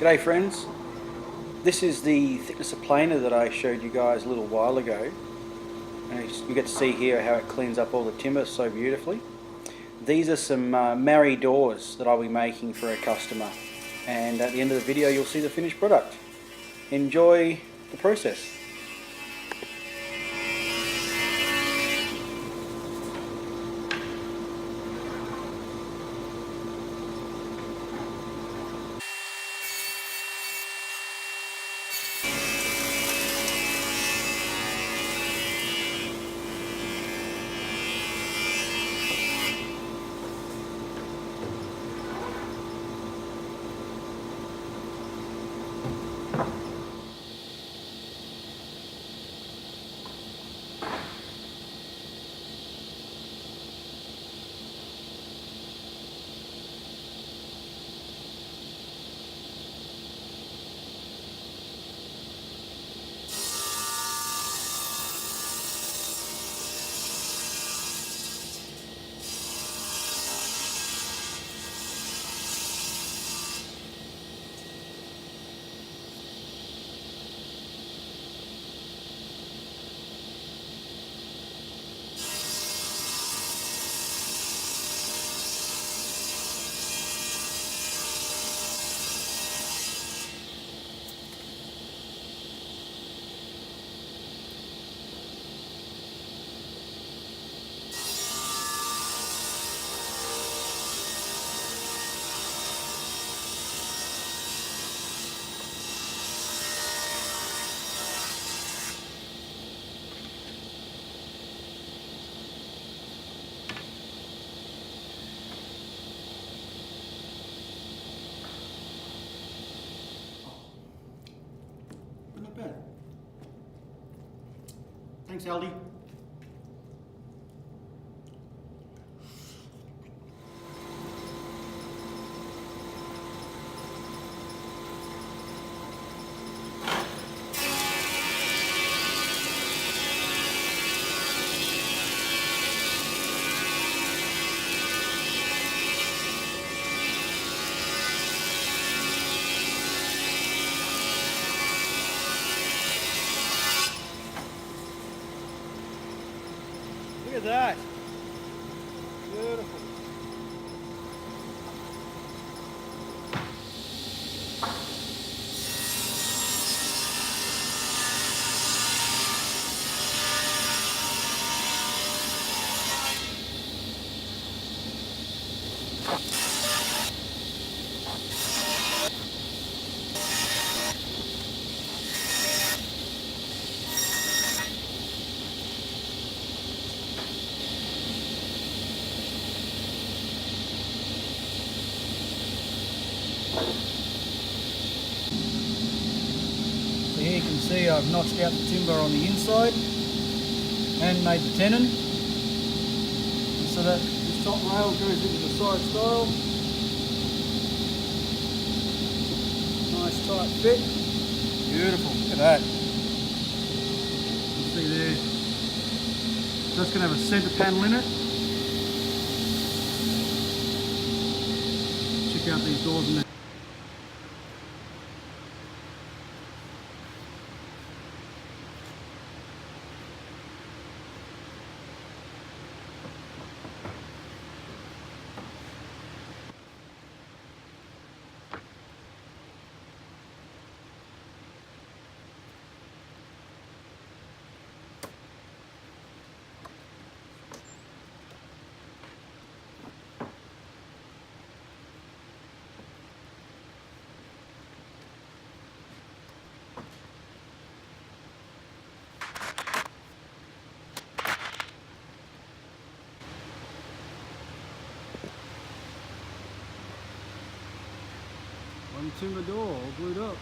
G'day friends, this is the thickness of planer that I showed you guys a little while ago. And you get to see here how it cleans up all the timber so beautifully. These are some Marri doors that I'll be making for a customer, and at the end of the video you'll see the finished product. Enjoy the process. Not bad. Thanks, Aldi. Look at that. Beautiful. So here you can see I've notched out the timber on the inside and made the tenon, so that this top rail goes into the side stile. Nice tight fit. Beautiful. Look at that. You can see there. That's going to have a centre panel in it. Check out these doors in there. One timber door all glued up.